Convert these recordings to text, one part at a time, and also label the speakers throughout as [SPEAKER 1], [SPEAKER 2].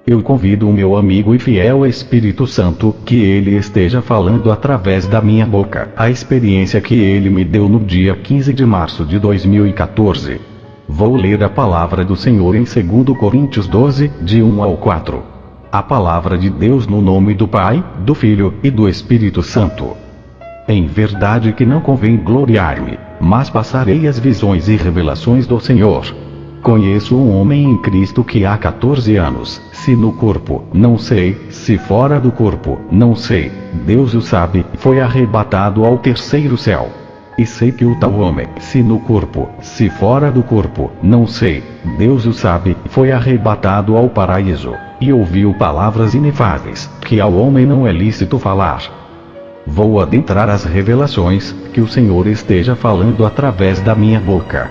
[SPEAKER 1] Eu convido o meu amigo e fiel Espírito Santo, que ele esteja falando através da minha boca, a experiência que ele me deu no dia 15 de março de 2014. Vou ler a palavra do Senhor em 2 Coríntios 12, de 1 ao 4. A palavra de Deus no nome do Pai, do Filho e do Espírito Santo. Em verdade que não convém gloriar-me, mas passarei as visões e revelações do Senhor. Conheço um homem em Cristo que há 14 anos, se no corpo, não sei, se fora do corpo, não sei, Deus o sabe, foi arrebatado ao terceiro céu. E sei que o tal homem, se no corpo, se fora do corpo, não sei, Deus o sabe, foi arrebatado ao paraíso, e ouviu palavras inefáveis, que ao homem não é lícito falar. Vou adentrar as revelações, que o Senhor esteja falando através da minha boca.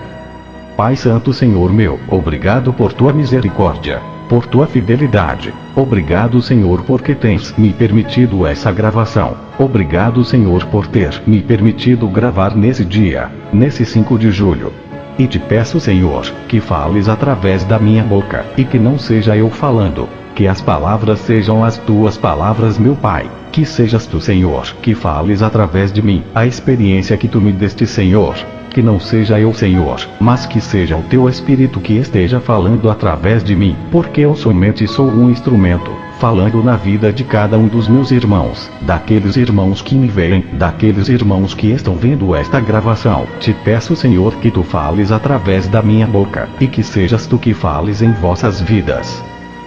[SPEAKER 1] Pai Santo Senhor meu, obrigado por tua misericórdia, por tua fidelidade. Obrigado Senhor porque tens me permitido essa gravação. Obrigado Senhor por ter me permitido gravar nesse dia, nesse 5 de julho. E te peço Senhor, que fales através da minha boca, e que não seja eu falando, que as palavras sejam as tuas palavras meu Pai, que sejas tu Senhor, que fales através de mim, a experiência que tu me deste Senhor. Que não seja eu Senhor, mas que seja o teu Espírito que esteja falando através de mim, porque eu somente sou um instrumento, falando na vida de cada um dos meus irmãos, daqueles irmãos que me veem, daqueles irmãos que estão vendo esta gravação. Te peço Senhor que tu fales através da minha boca, e que sejas tu que fales em vossas vidas.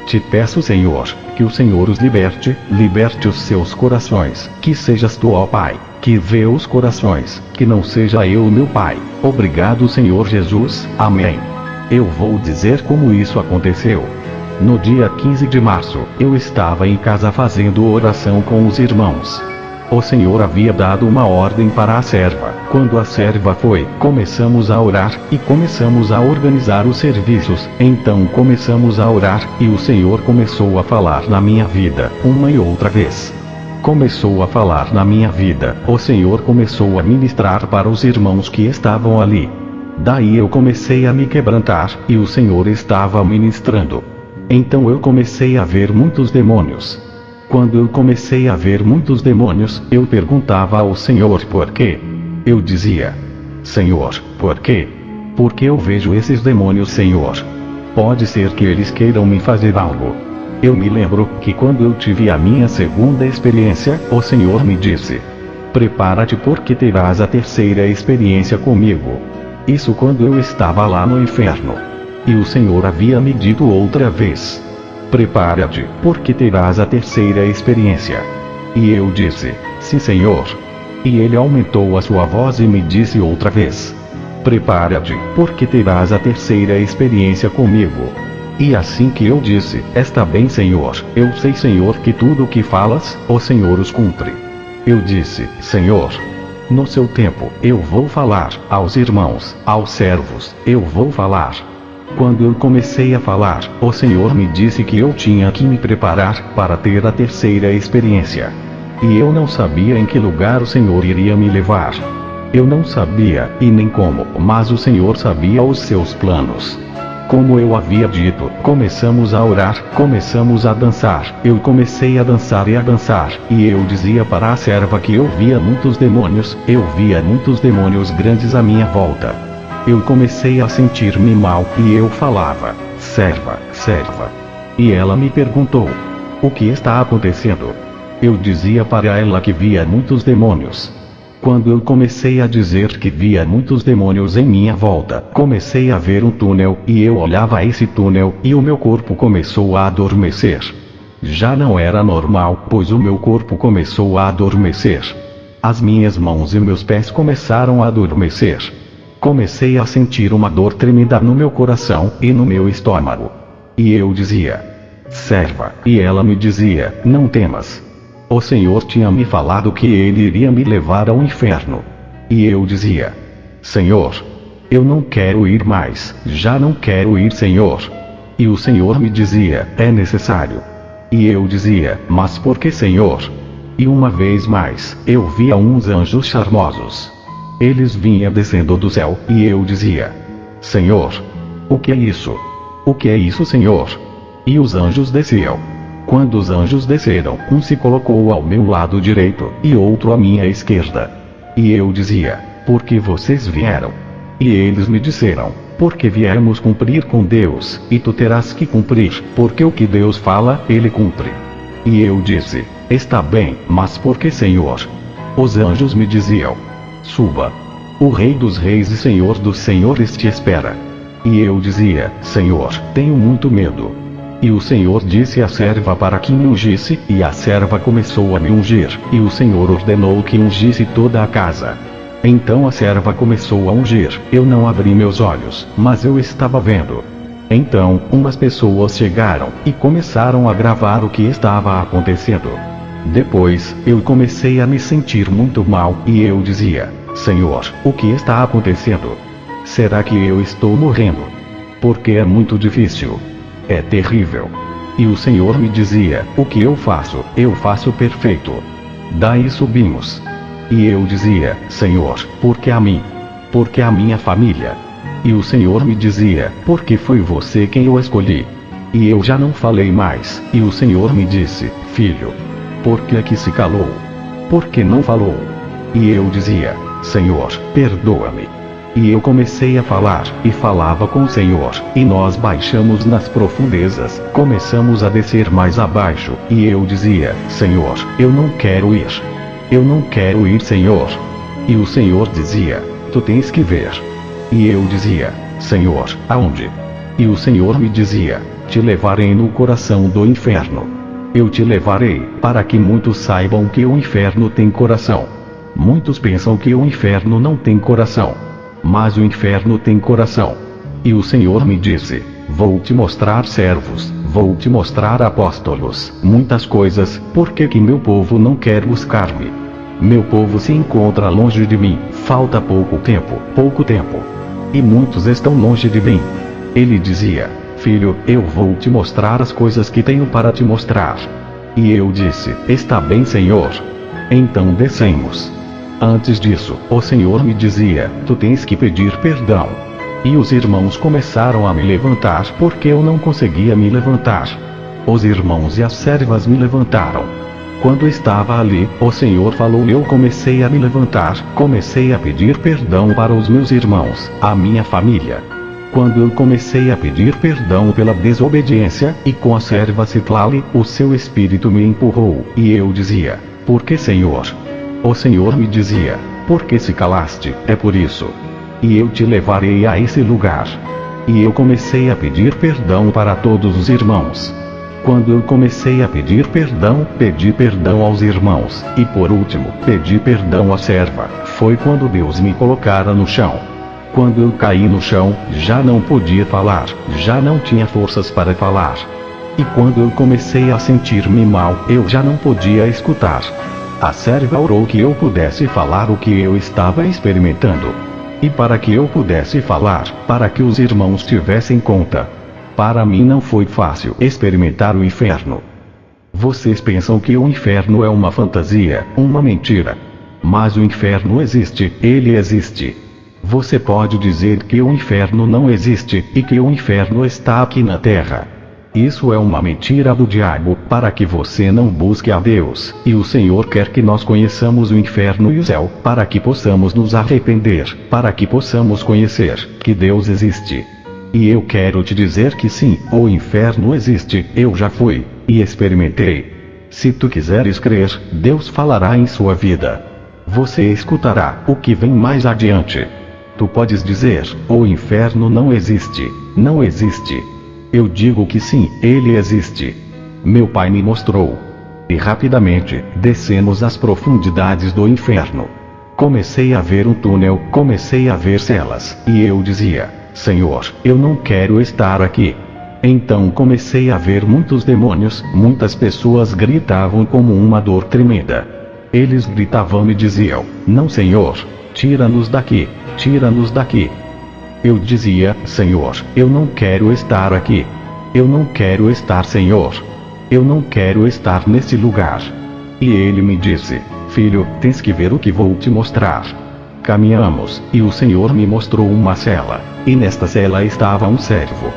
[SPEAKER 1] Te peço Senhor, que o Senhor os liberte, liberte os seus corações, que sejas tu ó Pai, que vê os corações, que não seja eu meu Pai. Obrigado Senhor Jesus, amém. Eu vou dizer como isso aconteceu. No dia 15 de março, eu estava em casa fazendo oração com os irmãos. O Senhor havia dado uma ordem para a serva. Quando a serva foi, começamos a orar, e começamos a organizar os serviços. Então começamos a orar, e o Senhor começou a falar na minha vida, uma e outra vez. Começou a falar na minha vida, o Senhor começou a ministrar para os irmãos que estavam ali. Daí eu comecei a me quebrantar, e o Senhor estava ministrando. Então eu comecei a ver muitos demônios. Quando eu comecei a ver muitos demônios, eu perguntava ao Senhor por quê. Eu dizia: Senhor, por quê? Porque eu vejo esses demônios Senhor. Pode ser que eles queiram me fazer algo. Eu me lembro que quando eu tive a minha segunda experiência, o Senhor me disse: prepara-te porque terás a terceira experiência comigo. Isso quando eu estava lá no inferno. E o Senhor havia me dito outra vez: prepara-te, porque terás a terceira experiência. E eu disse: sim Senhor. E ele aumentou a sua voz e me disse outra vez: prepara-te, porque terás a terceira experiência comigo. E assim que eu disse: está bem Senhor, eu sei Senhor que tudo o que falas, o Senhor os cumpre. Eu disse: Senhor, no seu tempo, eu vou falar, aos irmãos, aos servos, eu vou falar. Quando eu comecei a falar, o Senhor me disse que eu tinha que me preparar para ter a terceira experiência. E eu não sabia em que lugar o Senhor iria me levar. Eu não sabia, e nem como, mas o Senhor sabia os seus planos. Como eu havia dito, começamos a orar, começamos a dançar. Eu comecei a dançar, e eu dizia para a serva que eu via muitos demônios, eu via muitos demônios grandes à minha volta. Eu comecei a sentir-me mal, e eu falava: serva, serva. E ela me perguntou: o que está acontecendo? Eu dizia para ela que via muitos demônios. Quando eu comecei a dizer que via muitos demônios em minha volta, comecei a ver um túnel, e eu olhava esse túnel, e o meu corpo começou a adormecer. Já não era normal, pois o meu corpo começou a adormecer. As minhas mãos e meus pés começaram a adormecer. Comecei a sentir uma dor tremenda no meu coração, e no meu estômago. E eu dizia: serva, e ela me dizia: não temas. O Senhor tinha me falado que ele iria me levar ao inferno. E eu dizia: Senhor, eu não quero ir mais, já não quero ir Senhor. E o Senhor me dizia: é necessário. E eu dizia: mas por que Senhor? E uma vez mais, eu via uns anjos charmosos. Eles vinham descendo do céu, e eu dizia: Senhor, o que é isso? O que é isso Senhor? E os anjos desciam. Quando os anjos desceram, um se colocou ao meu lado direito, e outro à minha esquerda. E eu dizia: por que vocês vieram? E eles me disseram: porque viemos cumprir com Deus, e tu terás que cumprir, porque o que Deus fala, Ele cumpre. E eu disse: está bem, mas por que, Senhor? Os anjos me diziam: suba. O Rei dos Reis e Senhor dos Senhores te espera. E eu dizia: Senhor, tenho muito medo. E o Senhor disse à serva para que me ungisse, e a serva começou a me ungir, e o Senhor ordenou que ungisse toda a casa. Então a serva começou a ungir, eu não abri meus olhos, mas eu estava vendo. Então, umas pessoas chegaram, e começaram a gravar o que estava acontecendo. Depois, eu comecei a me sentir muito mal, e eu dizia: Senhor, o que está acontecendo? Será que eu estou morrendo? Porque é muito difícil. É terrível. E o Senhor me dizia: o que eu faço perfeito. Daí subimos. E eu dizia: Senhor, por que a mim? Por que a minha família? E o Senhor me dizia: porque foi você quem eu escolhi. E eu já não falei mais, e o Senhor me disse: filho, por que é que se calou? Por que não falou? E eu dizia: Senhor, perdoa-me. E eu comecei a falar, e falava com o Senhor, e nós baixamos nas profundezas, começamos a descer mais abaixo, e eu dizia: Senhor, eu não quero ir. Eu não quero ir, Senhor. E o Senhor dizia: tu tens que ver. E eu dizia: Senhor, aonde? E o Senhor me dizia: te levarei no coração do inferno. Eu te levarei, para que muitos saibam que o inferno tem coração. Muitos pensam que o inferno não tem coração. Mas o inferno tem coração. E o Senhor me disse: vou te mostrar servos, vou te mostrar apóstolos, muitas coisas, porque que meu povo não quer buscar-me. Meu povo se encontra longe de mim, falta pouco tempo. E muitos estão longe de mim. Ele dizia: filho, eu vou te mostrar as coisas que tenho para te mostrar. E eu disse: está bem, Senhor. Então descemos. Antes disso, o Senhor me dizia: tu tens que pedir perdão. E os irmãos começaram a me levantar porque eu não conseguia me levantar. Os irmãos e as servas me levantaram. Quando estava ali, o Senhor falou e eu comecei a me levantar, comecei a pedir perdão para os meus irmãos, a minha família. Quando eu comecei a pedir perdão pela desobediência, e com a serva Citlali, o seu espírito me empurrou, e eu dizia: por que, Senhor? O Senhor me dizia: porque se calaste, é por isso. E eu te levarei a esse lugar. E eu comecei a pedir perdão para todos os irmãos. Quando eu comecei a pedir perdão, pedi perdão aos irmãos, e por último, pedi perdão à serva, foi quando Deus me colocara no chão. Quando eu caí no chão, já não podia falar, já não tinha forças para falar. E quando eu comecei a sentir-me mal, eu já não podia escutar. A serva orou que eu pudesse falar o que eu estava experimentando. E para que eu pudesse falar, para que os irmãos tivessem conta. Para mim não foi fácil experimentar o inferno. Vocês pensam que o inferno é uma fantasia, uma mentira. Mas o inferno existe, ele existe. Você pode dizer que o inferno não existe, e que o inferno está aqui na terra. Isso é uma mentira do diabo, para que você não busque a Deus, e o Senhor quer que nós conheçamos o inferno e o céu, para que possamos nos arrepender, para que possamos conhecer que Deus existe. E eu quero te dizer que sim, o inferno existe, eu já fui, e experimentei. Se tu quiseres crer, Deus falará em sua vida. Você escutará o que vem mais adiante. Tu podes dizer: o inferno não existe, não existe. Eu digo que sim, ele existe. Meu pai me mostrou. E rapidamente, descemos às profundidades do inferno. Comecei a ver um túnel, comecei a ver celas, e eu dizia: Senhor, eu não quero estar aqui. Então comecei a ver muitos demônios, muitas pessoas gritavam como uma dor tremenda. Eles gritavam e diziam: não, Senhor, tira-nos daqui, tira-nos daqui. Eu dizia: Senhor, eu não quero estar aqui. Eu não quero estar, Senhor. Eu não quero estar nesse lugar. E ele me disse: filho, tens que ver o que vou te mostrar. Caminhamos, e o Senhor me mostrou uma cela, e nesta cela estava um servo.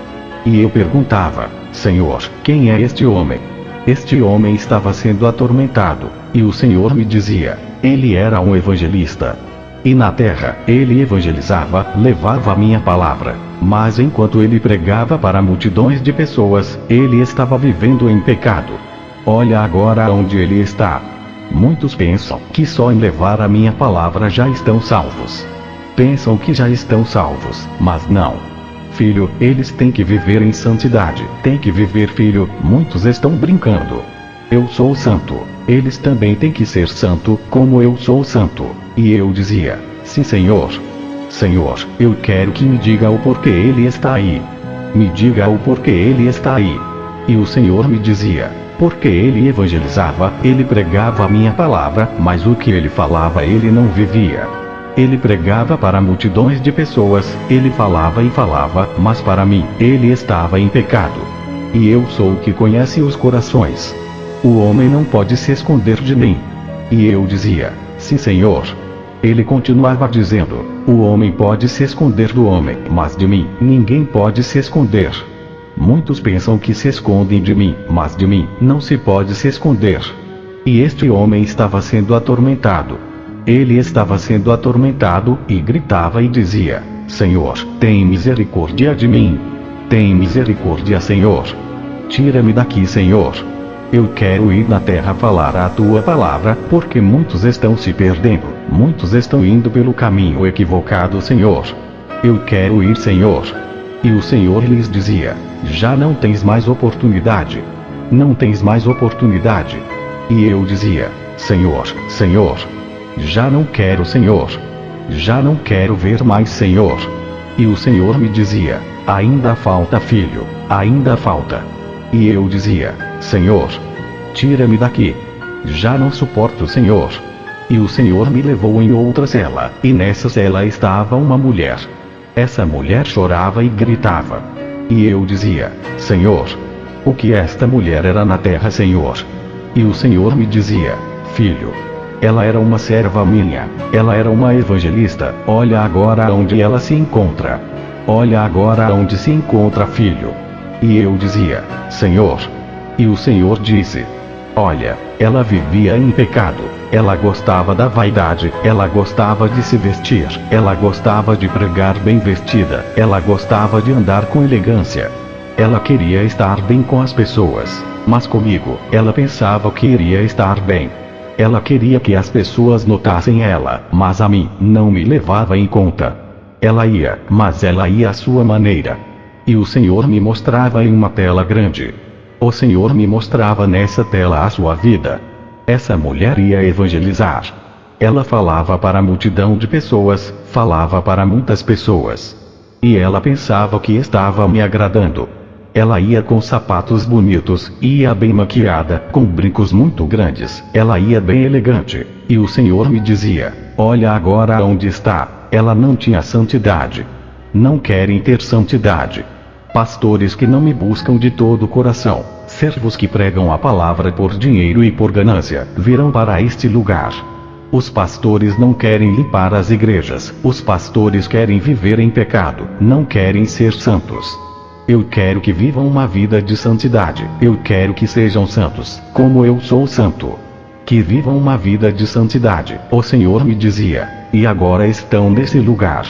[SPEAKER 1] E eu perguntava: Senhor, quem é este homem? Este homem estava sendo atormentado, e o Senhor me dizia: ele era um evangelista. E na terra, ele evangelizava, levava a minha palavra. Mas enquanto ele pregava para multidões de pessoas, ele estava vivendo em pecado. Olha agora onde ele está. Muitos pensam que só em levar a minha palavra já estão salvos. Pensam que já estão salvos, mas não. Filho, eles têm que viver em santidade. Têm que viver, filho. Muitos estão brincando. Eu sou santo. Eles também têm que ser santo, como eu sou santo. E eu dizia: sim, Senhor. Senhor, eu quero que me diga o porquê ele está aí. Me diga o porquê ele está aí. E o Senhor me dizia: porque ele evangelizava, ele pregava a minha palavra, mas o que ele falava ele não vivia. Ele pregava para multidões de pessoas, ele falava e falava, mas para mim, ele estava em pecado. E eu sou o que conhece os corações. O homem não pode se esconder de mim. E eu dizia: sim, Senhor. Ele continuava dizendo: o homem pode se esconder do homem, mas de mim, ninguém pode se esconder. Muitos pensam que se escondem de mim, mas de mim, não se pode se esconder. E este homem estava sendo atormentado. Ele estava sendo atormentado, e gritava e dizia: Senhor, tem misericórdia de mim. Tem misericórdia, Senhor. Tira-me daqui, Senhor. Eu quero ir na terra falar a tua palavra, porque muitos estão se perdendo, muitos estão indo pelo caminho equivocado, Senhor. Eu quero ir, Senhor. E o Senhor lhes dizia: já não tens mais oportunidade. Não tens mais oportunidade. E eu dizia: Senhor, Senhor. Já não quero, Senhor. Já não quero ver mais, Senhor. E o Senhor me dizia: ainda falta, filho, ainda falta. E eu dizia: Senhor, tira-me daqui. Já não suporto, Senhor. E o Senhor me levou em outra cela, e nessa cela estava uma mulher. Essa mulher chorava e gritava. E eu dizia: Senhor, o que esta mulher era na terra, Senhor? E o Senhor me dizia: filho, ela era uma serva minha, ela era uma evangelista, olha agora onde ela se encontra. Olha agora onde se encontra, filho. E eu dizia: Senhor. E o Senhor disse: olha, ela vivia em pecado, ela gostava da vaidade, ela gostava de se vestir, ela gostava de pregar bem vestida, ela gostava de andar com elegância. Ela queria estar bem com as pessoas, mas comigo, ela pensava que iria estar bem. Ela queria que as pessoas notassem ela, mas a mim, não me levava em conta. Ela ia, mas ela ia à sua maneira. E o Senhor me mostrava em uma tela grande. O Senhor me mostrava nessa tela a sua vida. Essa mulher ia evangelizar. Ela falava para a multidão de pessoas, falava para muitas pessoas. E ela pensava que estava me agradando. Ela ia com sapatos bonitos, ia bem maquiada, com brincos muito grandes, ela ia bem elegante. E o Senhor me dizia: olha agora onde está, ela não tinha santidade. Não querem ter santidade. Pastores que não me buscam de todo o coração, servos que pregam a palavra por dinheiro e por ganância, virão para este lugar. Os pastores não querem limpar as igrejas, os pastores querem viver em pecado, não querem ser santos. Eu quero que vivam uma vida de santidade, eu quero que sejam santos, como eu sou santo. Que vivam uma vida de santidade, o Senhor me dizia, e agora estão nesse lugar.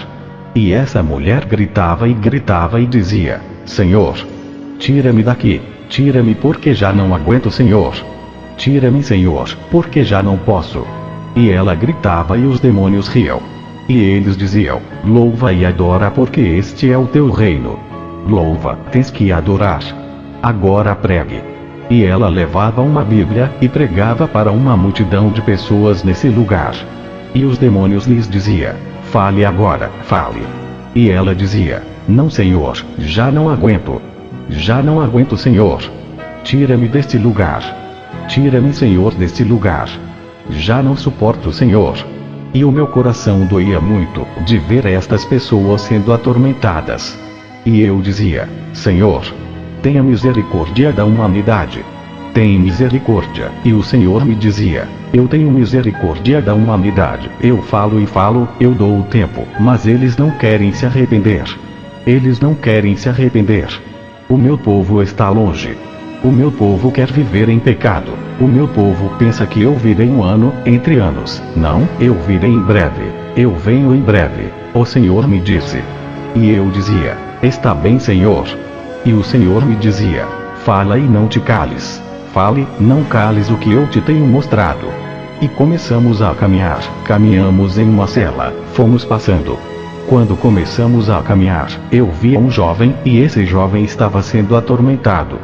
[SPEAKER 1] E essa mulher gritava e dizia: Senhor, tira-me daqui, tira-me porque já não aguento, Senhor. Tira-me, Senhor, porque já não posso. E ela gritava e os demônios riam. E eles diziam: louva e adora porque este é o teu reino. Louva, tens que adorar. Agora pregue. E ela levava uma Bíblia, e pregava para uma multidão de pessoas nesse lugar. E os demônios lhes dizia: fale agora, fale. E ela dizia: não, Senhor, já não aguento. Já não aguento, Senhor. Tira-me deste lugar. Tira-me, Senhor, deste lugar. Já não suporto, Senhor. E o meu coração doía muito, de ver estas pessoas sendo atormentadas. E eu dizia: Senhor, tenha misericórdia da humanidade. Tem misericórdia. E o Senhor me dizia: eu tenho misericórdia da humanidade. Eu falo e falo, eu dou o tempo, mas eles não querem se arrepender. Eles não querem se arrepender. O meu povo está longe. O meu povo quer viver em pecado. O meu povo pensa que eu virei um ano, entre anos. Não, eu virei em breve. Eu venho em breve. O Senhor me disse. E eu dizia: está bem, Senhor. E o Senhor me dizia: fala e não te cales. Fale, não cales o que eu te tenho mostrado. E começamos a caminhar. Caminhamos em uma cela. Fomos passando. Quando começamos a caminhar, eu vi um jovem, e esse jovem estava sendo atormentado.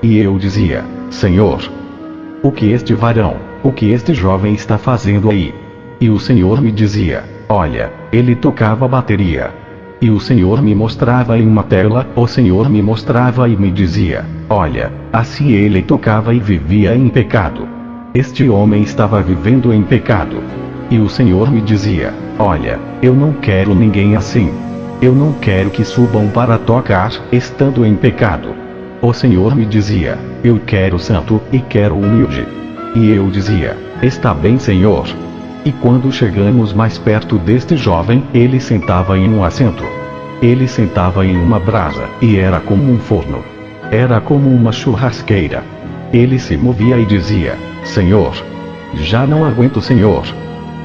[SPEAKER 1] E eu dizia: Senhor, o que este varão, o que este jovem está fazendo aí? E o Senhor me dizia: olha, ele tocava bateria. E o Senhor me mostrava em uma tela, o Senhor me mostrava e me dizia: olha, assim ele tocava e vivia em pecado. Este homem estava vivendo em pecado. E o Senhor me dizia: olha, eu não quero ninguém assim. Eu não quero que subam para tocar, estando em pecado. O Senhor me dizia: eu quero santo, e quero humilde. E eu dizia: está bem, Senhor. E quando chegamos mais perto deste jovem, ele sentava em um assento. Ele sentava em uma brasa, e era como um forno. Era como uma churrasqueira. Ele se movia e dizia: Senhor, já não aguento, Senhor.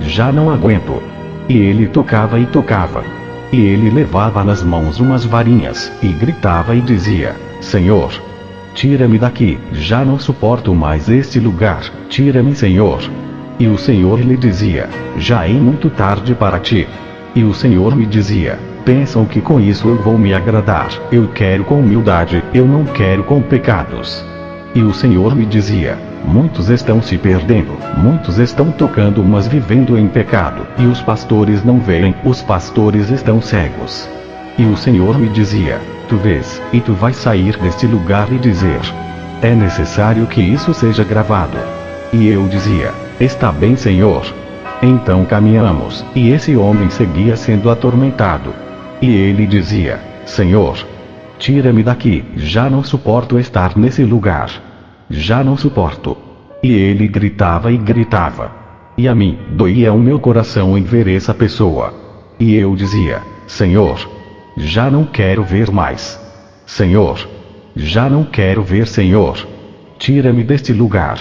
[SPEAKER 1] Já não aguento. E ele tocava e tocava. E ele levava nas mãos umas varinhas, e gritava e dizia: Senhor, tira-me daqui, já não suporto mais este lugar, tira-me, Senhor. E o Senhor lhe dizia: já é muito tarde para ti. E o Senhor me dizia: pensam que com isso eu vou me agradar, eu quero com humildade, eu não quero com pecados. E o Senhor me dizia: muitos estão se perdendo, muitos estão tocando mas vivendo em pecado, e os pastores não veem, os pastores estão cegos. E o Senhor me dizia: tu vês, e tu vais sair deste lugar e dizer: é necessário que isso seja gravado. E eu dizia: está bem, Senhor. Então caminhamos, e esse homem seguia sendo atormentado. E ele dizia: Senhor, tira-me daqui, já não suporto estar nesse lugar. Já não suporto. E ele gritava e gritava. E a mim, doía o meu coração em ver essa pessoa. E eu dizia: Senhor, já não quero ver mais. Senhor, já não quero ver, Senhor. Tira-me deste lugar.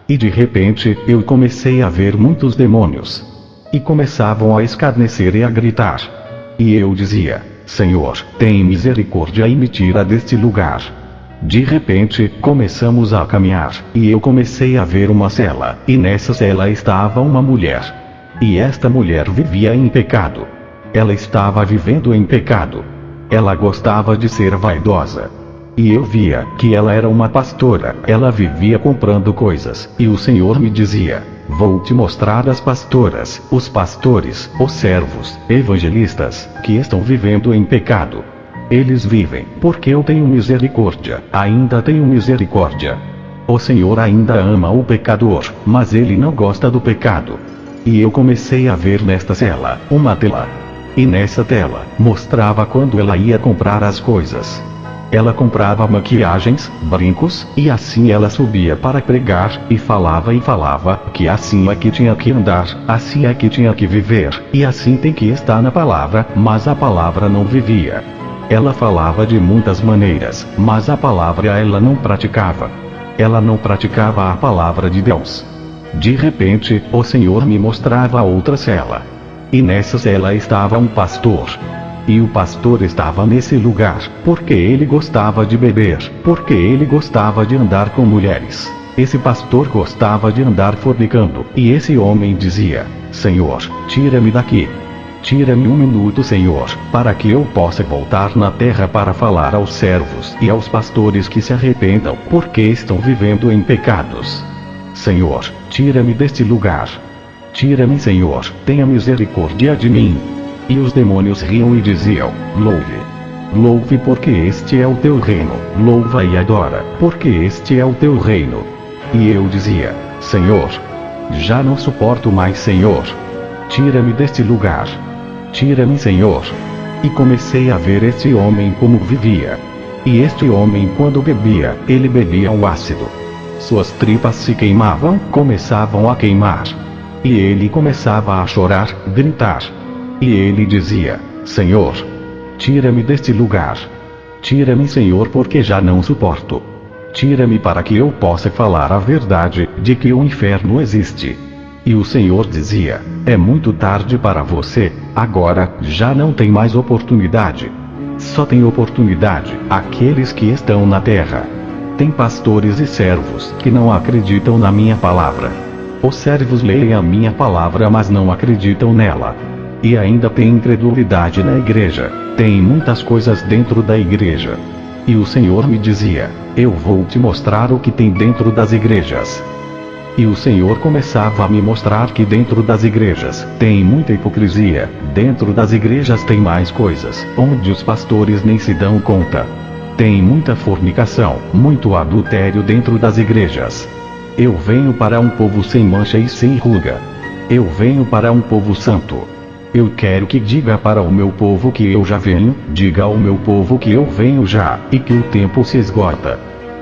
[SPEAKER 1] E de repente, eu comecei a ver muitos demônios. E começavam a escarnecer e a gritar. E eu dizia: Senhor, tem misericórdia e me tira deste lugar. De repente, começamos a caminhar, e eu comecei a ver uma cela, e nessa cela estava uma mulher. E esta mulher vivia em pecado. Ela estava vivendo em pecado. Ela gostava de ser vaidosa. E eu via que ela era uma pastora, ela vivia comprando coisas, e o Senhor me dizia: vou te mostrar as pastoras, os pastores, os servos, evangelistas, que estão vivendo em pecado. Eles vivem, porque eu tenho misericórdia, ainda tenho misericórdia. O Senhor ainda ama o pecador, mas ele não gosta do pecado. E eu comecei a ver nesta cela, uma tela. E nessa tela, mostrava quando ela ia comprar as coisas. Ela comprava maquiagens, brincos, e assim ela subia para pregar, e falava que assim é que tinha que andar, assim é que tinha que viver, e assim tem que estar na palavra, mas a palavra não vivia. Ela falava de muitas maneiras, mas a palavra ela não praticava. Ela não praticava a palavra de Deus. De repente, o Senhor me mostrava outra cela. E nessa cela estava um pastor. E o pastor estava nesse lugar, porque ele gostava de beber, porque ele gostava de andar com mulheres. Esse pastor gostava de andar fornicando, e esse homem dizia: Senhor, tira-me daqui. Tira-me um minuto, Senhor, para que eu possa voltar na terra para falar aos servos e aos pastores que se arrependam, porque estão vivendo em pecados. Senhor, tira-me deste lugar. Tira-me, Senhor, tenha misericórdia de mim. E os demônios riam e diziam: louve. Louve porque este é o teu reino, louva e adora, porque este é o teu reino. E eu dizia: Senhor, já não suporto mais, Senhor. Tira-me deste lugar. Tira-me, Senhor. E comecei a ver este homem como vivia. E este homem, quando bebia, ele bebia o ácido. Suas tripas se queimavam, começavam a queimar. E ele começava a chorar, gritar. E ele dizia: Senhor, tira-me deste lugar. Tira-me, Senhor, porque já não suporto. Tira-me para que eu possa falar a verdade, de que o inferno existe. E o Senhor dizia: é muito tarde para você, agora, já não tem mais oportunidade. Só tem oportunidade aqueles que estão na terra. Tem pastores e servos que não acreditam na minha palavra. Os servos leem a minha palavra, mas não acreditam nela. E ainda tem incredulidade na igreja, tem muitas coisas dentro da igreja. E o Senhor me dizia: eu vou te mostrar o que tem dentro das igrejas. E o Senhor começava a me mostrar que dentro das igrejas tem muita hipocrisia, dentro das igrejas tem mais coisas, onde os pastores nem se dão conta. Tem muita fornicação, muito adultério dentro das igrejas. Eu venho para um povo sem mancha e sem ruga. Eu venho para um povo santo. Eu quero que diga para o meu povo que eu já venho, diga ao meu povo que eu venho já, e que o tempo se esgota.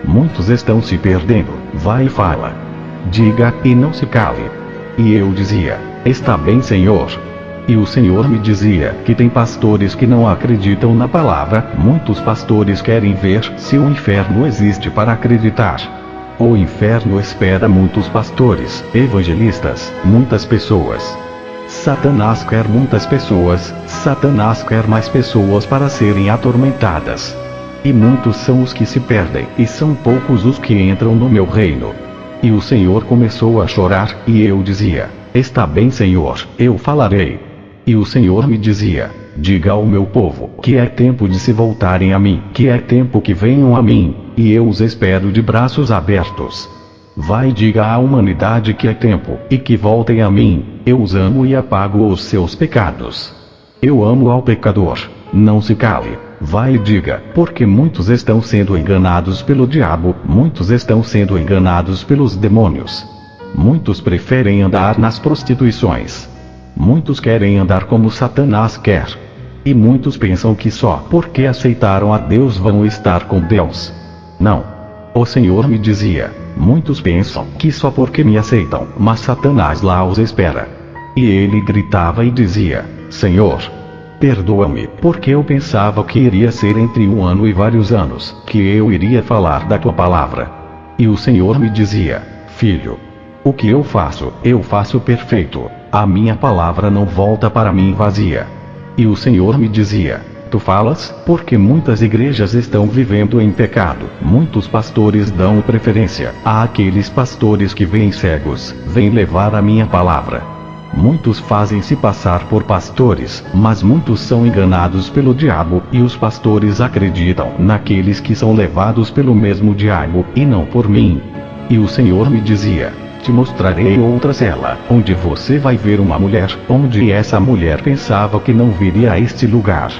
[SPEAKER 1] Muitos estão se perdendo, vai e fala. Diga, e não se cale. E eu dizia: está bem, Senhor. E o Senhor me dizia que tem pastores que não acreditam na palavra, muitos pastores querem ver se o inferno existe para acreditar. O inferno espera muitos pastores, evangelistas, muitas pessoas. Satanás quer muitas pessoas, Satanás quer mais pessoas para serem atormentadas. E muitos são os que se perdem, e são poucos os que entram no meu reino. E o Senhor começou a chorar, e eu dizia: está bem, Senhor, eu falarei. E o Senhor me dizia: diga ao meu povo que é tempo de se voltarem a mim, que é tempo que venham a mim, e eu os espero de braços abertos. Vai e diga à humanidade que é tempo, e que voltem a mim, eu os amo e apago os seus pecados. Eu amo ao pecador, não se cale, vai e diga, porque muitos estão sendo enganados pelo diabo, muitos estão sendo enganados pelos demônios. Muitos preferem andar nas prostituições. Muitos querem andar como Satanás quer. E muitos pensam que só porque aceitaram a Deus vão estar com Deus. Não. O Senhor me dizia: muitos pensam que só porque me aceitam, mas Satanás lá os espera. E ele gritava e dizia: Senhor, perdoa-me, porque eu pensava que iria ser entre 1 ano e vários anos, que eu iria falar da tua palavra. E o Senhor me dizia: filho, o que eu faço perfeito, a minha palavra não volta para mim vazia. E o Senhor me dizia: tu falas, porque muitas igrejas estão vivendo em pecado, muitos pastores dão preferência àqueles pastores que vêm cegos, vêm levar a minha palavra. Muitos fazem-se passar por pastores, mas muitos são enganados pelo diabo, e os pastores acreditam naqueles que são levados pelo mesmo diabo, e não por mim. E o Senhor me dizia: te mostrarei outra cela, onde você vai ver uma mulher, onde essa mulher pensava que não viria a este lugar.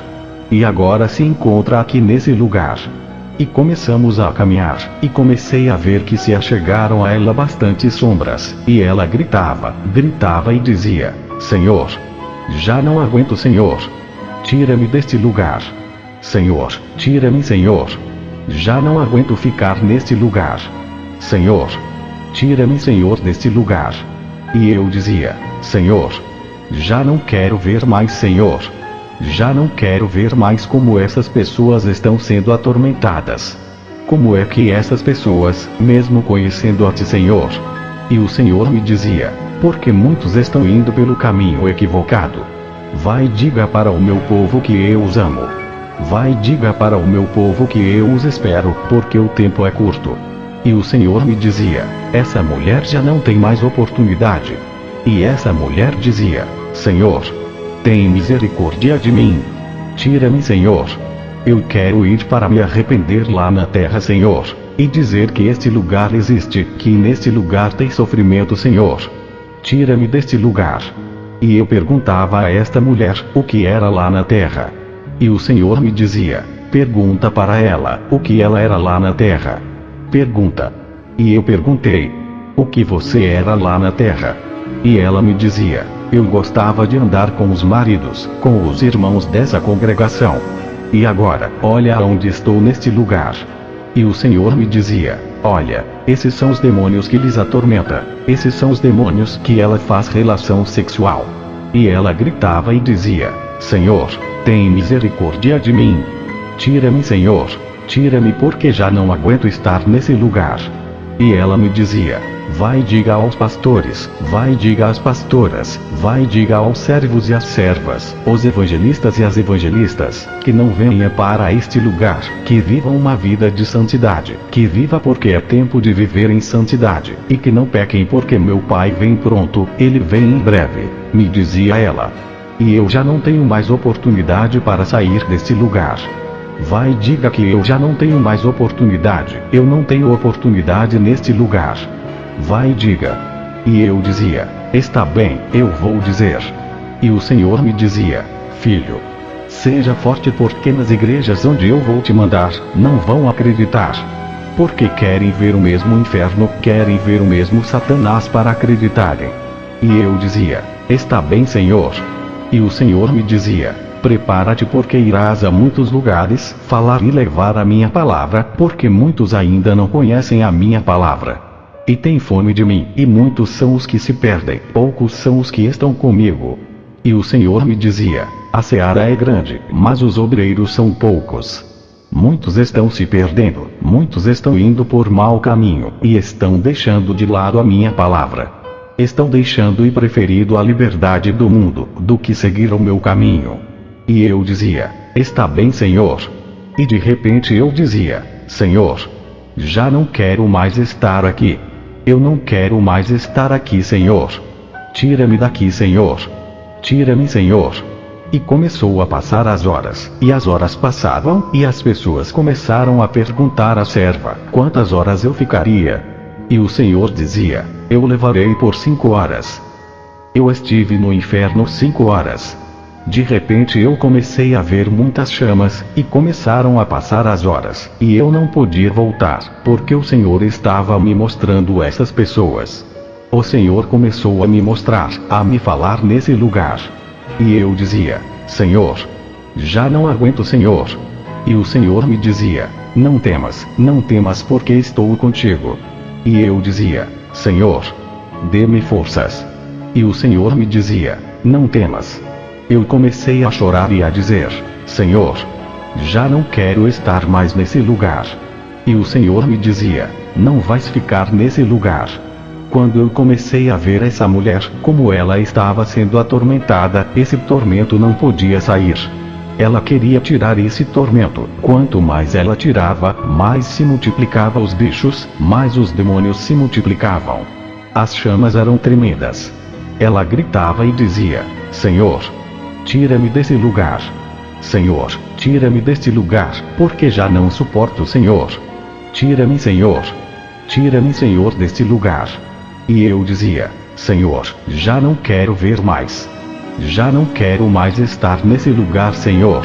[SPEAKER 1] E agora se encontra aqui nesse lugar. E começamos a caminhar, e comecei a ver que se achegaram a ela bastantes sombras, e ela gritava e dizia: Senhor, já não aguento, Senhor. Tira-me deste lugar. Senhor, tira-me, Senhor. Já não aguento ficar neste lugar. Senhor, tira-me, Senhor, deste lugar. E eu dizia: Senhor, já não quero ver mais, Senhor. Já não quero ver mais como essas pessoas estão sendo atormentadas. Como é que essas pessoas, mesmo conhecendo a ti, Senhor? E o Senhor me dizia: porque muitos estão indo pelo caminho equivocado. Vai e diga para o meu povo que eu os amo. Vai e diga para o meu povo que eu os espero, porque o tempo é curto. E o Senhor me dizia: essa mulher já não tem mais oportunidade. E essa mulher dizia: Senhor, tem misericórdia de mim. Tira-me, Senhor. Eu quero ir para me arrepender lá na terra, Senhor, e dizer que este lugar existe, que neste lugar tem sofrimento, Senhor. Tira-me deste lugar. E eu perguntava a esta mulher o que era lá na terra. E o Senhor me dizia: pergunta para ela o que ela era lá na terra. Pergunta. E eu perguntei: o que você era lá na terra? E ela me dizia: eu gostava de andar com os maridos, com os irmãos dessa congregação. E agora, olha onde estou neste lugar. E o Senhor me dizia: olha, esses são os demônios que lhes atormenta, esses são os demônios que ela faz relação sexual. E ela gritava e dizia: Senhor, tem misericórdia de mim. Tira-me, Senhor. Tira-me porque já não aguento estar nesse lugar. E ela me dizia: vai e diga aos pastores, vai e diga às pastoras, vai e diga aos servos e às servas, os evangelistas e as evangelistas, que não venha para este lugar, que vivam uma vida de santidade, que viva porque é tempo de viver em santidade, e que não pequem porque meu Pai vem pronto, ele vem em breve, me dizia ela. E eu já não tenho mais oportunidade para sair deste lugar. Vai e diga que eu já não tenho mais oportunidade, eu não tenho oportunidade neste lugar. Vai e diga. E eu dizia: está bem, eu vou dizer. E o Senhor me dizia: filho, seja forte porque nas igrejas onde eu vou te mandar, não vão acreditar. Porque querem ver o mesmo inferno, querem ver o mesmo Satanás para acreditarem. E eu dizia: está bem, Senhor. E o Senhor me dizia: prepara-te porque irás a muitos lugares, falar e levar a minha palavra, porque muitos ainda não conhecem a minha palavra. E têm fome de mim, e muitos são os que se perdem, poucos são os que estão comigo. E o Senhor me dizia: a seara é grande, mas os obreiros são poucos. Muitos estão se perdendo, muitos estão indo por mau caminho, e estão deixando de lado a minha palavra. Estão deixando e preferindo a liberdade do mundo, do que seguir o meu caminho. E eu dizia: está bem, Senhor. E de repente eu dizia: Senhor, já não quero mais estar aqui. Eu não quero mais estar aqui, Senhor. Tira-me daqui, Senhor. Tira-me, Senhor. E começou a passar as horas, e as horas passavam, e as pessoas começaram a perguntar à serva quantas horas eu ficaria. E o Senhor dizia: eu levarei por 5 horas. Eu estive no inferno 5 horas. De repente eu comecei a ver muitas chamas, e começaram a passar as horas, e eu não podia voltar, porque o Senhor estava me mostrando essas pessoas. O Senhor começou a me mostrar, a me falar nesse lugar. E eu dizia: Senhor, já não aguento, Senhor. E o Senhor me dizia: não temas porque estou contigo. E eu dizia: Senhor, dê-me forças. E o Senhor me dizia: não temas. Eu comecei a chorar e a dizer: Senhor, já não quero estar mais nesse lugar. E o Senhor me dizia: não vais ficar nesse lugar. Quando eu comecei a ver essa mulher, como ela estava sendo atormentada, esse tormento não podia sair. Ela queria tirar esse tormento. Quanto mais ela tirava, mais se multiplicava os bichos, mais os demônios se multiplicavam. As chamas eram tremendas. Ela gritava e dizia: Senhor, tira-me desse lugar. Senhor, tira-me deste lugar, porque já não suporto, Senhor. Tira-me, Senhor. Tira-me, Senhor, deste lugar. E eu dizia: Senhor, já não quero ver mais. Já não quero mais estar nesse lugar, Senhor.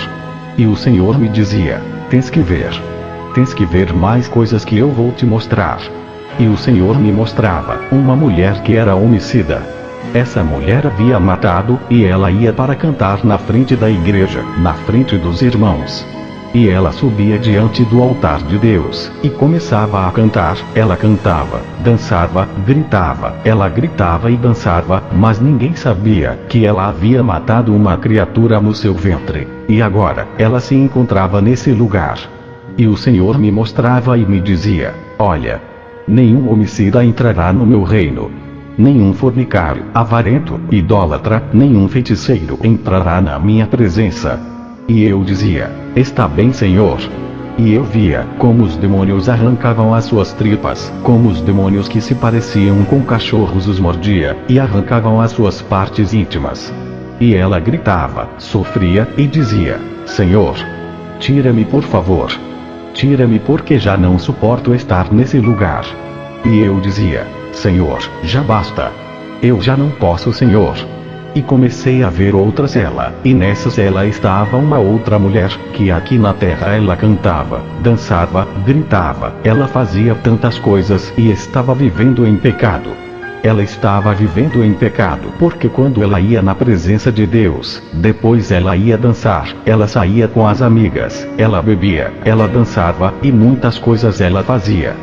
[SPEAKER 1] E o Senhor me dizia: tens que ver. Tens que ver mais coisas que eu vou te mostrar. E o Senhor me mostrava uma mulher que era homicida. Essa mulher havia matado, e ela ia para cantar na frente da igreja, na frente dos irmãos. E ela subia diante do altar de Deus, e começava a cantar. Ela cantava, dançava, gritava, ela gritava e dançava, mas ninguém sabia que ela havia matado uma criatura no seu ventre. E agora, ela se encontrava nesse lugar. E o Senhor me mostrava e me dizia: olha, nenhum homicida entrará no meu reino. Nenhum fornicário, avarento, idólatra, nenhum feiticeiro entrará na minha presença. E eu dizia: está bem, Senhor. E eu via como os demônios arrancavam as suas tripas, como os demônios que se pareciam com cachorros os mordia, e arrancavam as suas partes íntimas. E ela gritava, sofria, e dizia: Senhor, tira-me, por favor. Tira-me porque já não suporto estar nesse lugar. E eu dizia: Senhor, já basta. Eu já não posso, Senhor. E comecei a ver outra cela, e nessa cela estava uma outra mulher, que aqui na terra ela cantava, dançava, gritava, ela fazia tantas coisas e estava vivendo em pecado. Ela estava vivendo em pecado porque quando ela ia na presença de Deus, depois ela ia dançar, ela saía com as amigas, ela bebia, ela dançava, e muitas coisas ela fazia.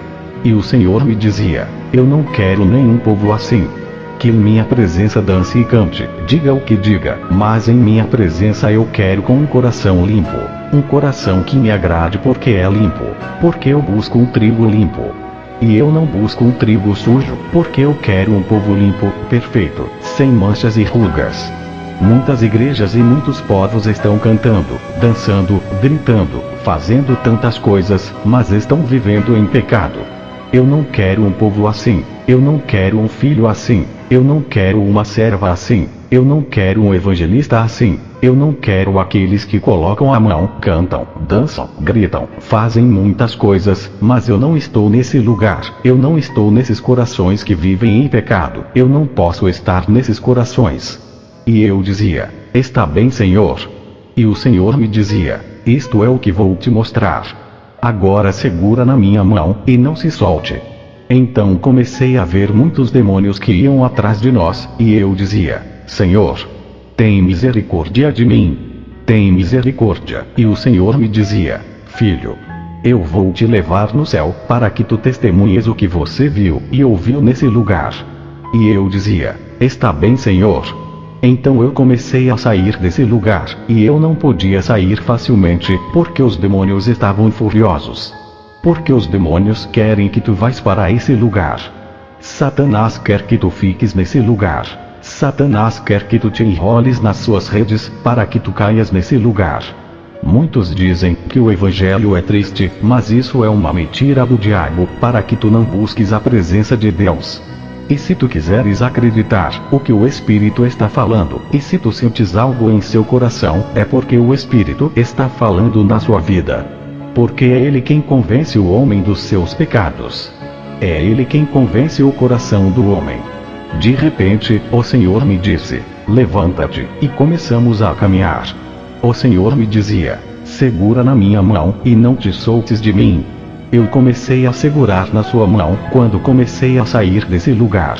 [SPEAKER 1] E o Senhor me dizia: eu não quero nenhum povo assim. que em minha presença dance e cante, diga o que diga, mas em minha presença eu quero com um coração limpo. Um coração que me agrade porque é limpo. Porque eu busco um trigo limpo. E eu não busco um trigo sujo, porque eu quero um povo limpo, perfeito, sem manchas e rugas. Muitas igrejas e muitos povos estão cantando, dançando, gritando, fazendo tantas coisas, mas estão vivendo em pecado. Eu não quero um povo assim, eu não quero um filho assim, eu não quero uma serva assim, eu não quero um evangelista assim, eu não quero aqueles que colocam a mão, cantam, dançam, gritam, fazem muitas coisas, mas eu não estou nesse lugar, eu não estou nesses corações que vivem em pecado, eu não posso estar nesses corações. E eu dizia, está bem, Senhor. E o Senhor me dizia, isto é o que vou te mostrar. Agora segura na minha mão, e não se solte. Então comecei a ver muitos demônios que iam atrás de nós, e eu dizia, Senhor, tem misericórdia de mim. Tem misericórdia. E o Senhor me dizia, filho, eu vou te levar no céu, para que tu testemunhes o que você viu e ouviu nesse lugar. E eu dizia, está bem, Senhor. Então eu comecei a sair desse lugar, e eu não podia sair facilmente, porque os demônios estavam furiosos. Porque os demônios querem que tu vais para esse lugar. Satanás quer que tu fiques nesse lugar. Satanás quer que tu te enroles nas suas redes, para que tu caias nesse lugar. Muitos dizem que o evangelho é triste, mas isso é uma mentira do diabo, para que tu não busques a presença de Deus. E se tu quiseres acreditar o que o Espírito está falando, e se tu sentes algo em seu coração, é porque o Espírito está falando na sua vida. Porque é Ele quem convence o homem dos seus pecados. É Ele quem convence o coração do homem. De repente, o Senhor me disse, levanta-te, e começamos a caminhar. O Senhor me dizia, segura na minha mão, e não te soltes de mim. Eu comecei a segurar na sua mão, quando comecei a sair desse lugar.